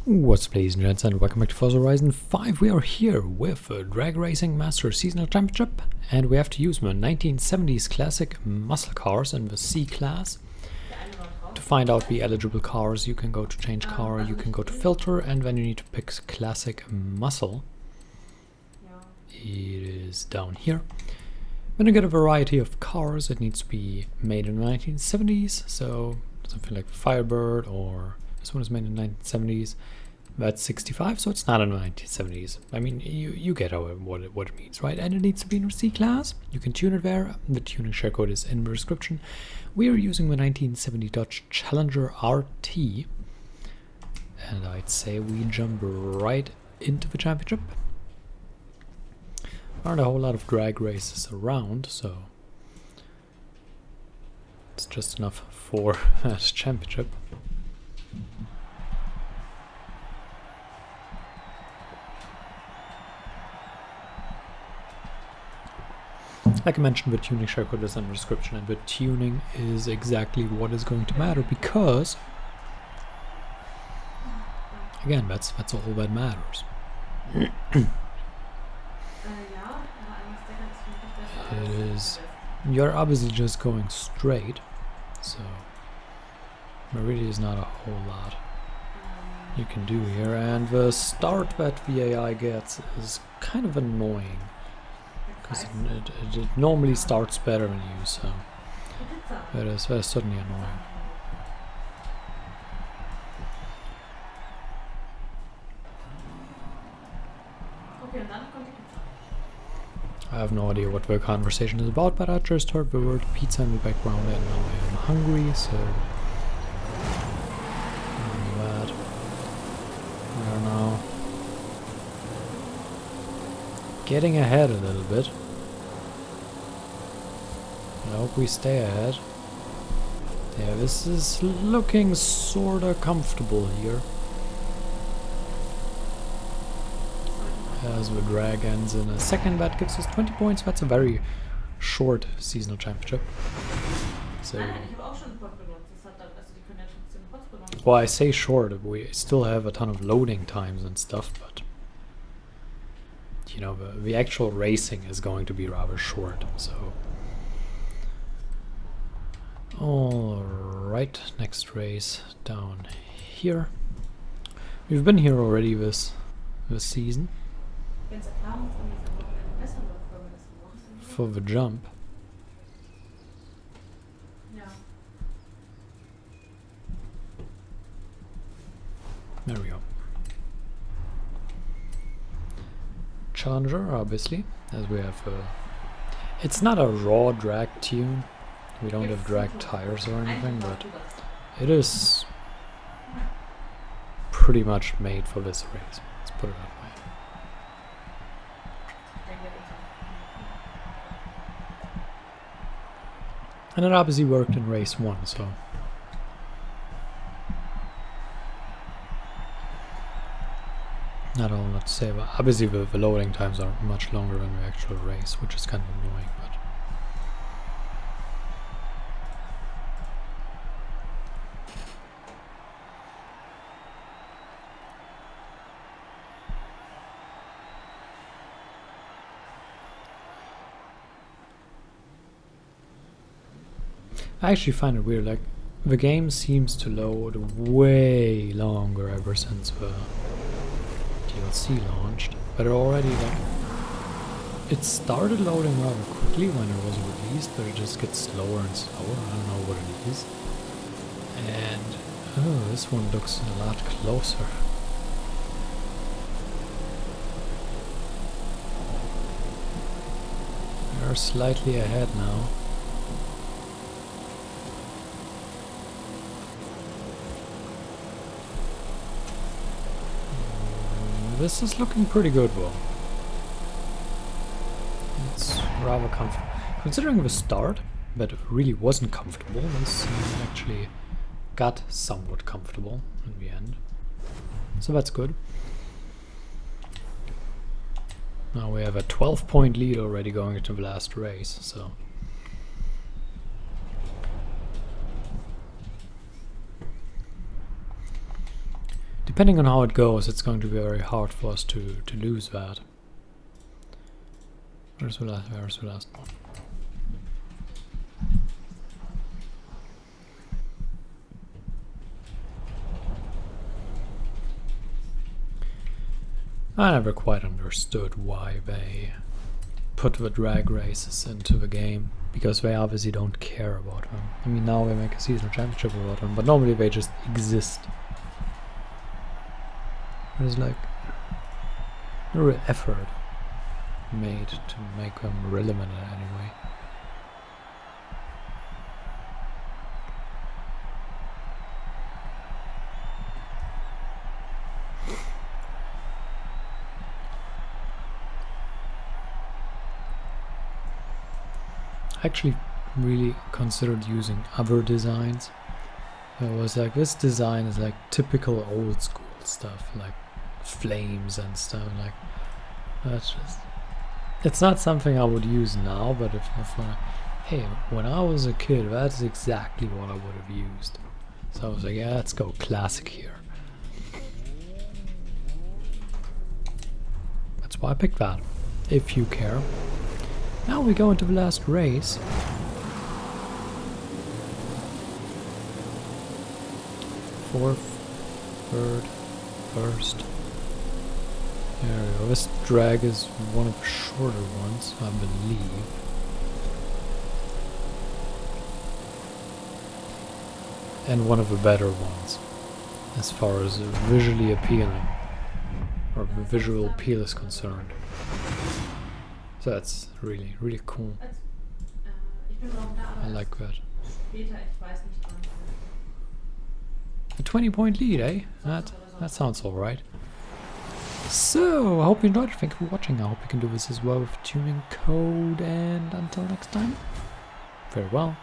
What's up, ladies and gents, and welcome back to Forza Horizon 5. We are here with a Drag Racing Master Seasonal Championship, and we have to use the 1970s classic muscle cars in the C class. To find out the eligible cars, you can go to change car, you can go to filter, and then you need to pick classic muscle. It is down here. When you get a variety of cars, it needs to be made in the 1970s, so something like Firebird, or this one is made in the 1970s. That's 65, so it's not in the 1970s. I mean, you get what it means, right? And it needs to be in the C class. You can tune it there. The tuning share code is in the description. We are using the 1970 Dodge Challenger RT. And I'd say we jump right into the championship. There aren't a whole lot of drag races around, so it's just enough for that championship. Like I mentioned, the tuning share code is in the description, and the tuning is exactly what is going to matter, because again, that's all that matters. It is, you're obviously just going straight, so there really is not a whole lot you can do here, and the start that the AI gets is kind of annoying. Because it normally starts better than you, so that is certainly annoying. I have no idea what the conversation is about, but I just heard the word pizza in the background, and now I am hungry, so that. I don't know. Getting ahead a little bit. I hope we stay ahead. Yeah, this is looking sorta comfortable here. As the drag ends in a second, that gives us 20 points. That's a very short seasonal championship. So, well, I say short, we still have a ton of loading times and stuff, but you know, the actual racing is going to be rather short, so. Alright, next race down here. We've been here already this season. For the jump. There we go. Challenger, obviously, as we have it's not a raw drag tune. We don't have drag tires or anything, but it is pretty much made for this race. Let's put it that way. And it obviously worked in race 1, so not all not to say, but obviously the loading times are much longer than the actual race, which is kind of annoying, but I actually find it weird, like the game seems to load way longer ever since the DLC launched, but it already, like, it started loading rather quickly when it was released, but it just gets slower and slower. I don't know what it is. And oh, this one looks a lot closer. We're slightly ahead now. This is looking pretty good, though. It's rather comfortable. Considering the start, that really wasn't comfortable, this actually got somewhat comfortable in the end. So that's good. Now we have a 12-point lead already going into the last race, so. depending on how it goes, it's going to be very hard for us to lose that. Where's the last one? I never quite understood why they put the drag races into the game, because they obviously don't care about them. I mean, now they make a seasonal championship about them, but normally they just exist. There's like no real effort made to make them relevant in any way. I actually really considered using other designs. I was like, this design is like typical old school stuff, like flames and stuff. Like, that's just, it's not something I would use now, but if hey, when I was a kid, that's exactly what I would have used. So I was like, yeah, let's go classic here. That's why I picked that, if you care. Now we go into the last race. Fourth, third, first. There we go. This drag is one of the shorter ones, I believe. And one of the better ones, as far as visually appealing, or the visual appeal is concerned. So that's really, really cool. I like that. A 20-point lead, eh? That sounds alright. So, I hope you enjoyed. Thank you for watching. I hope you can do this as well with tuning code, and until next time, farewell.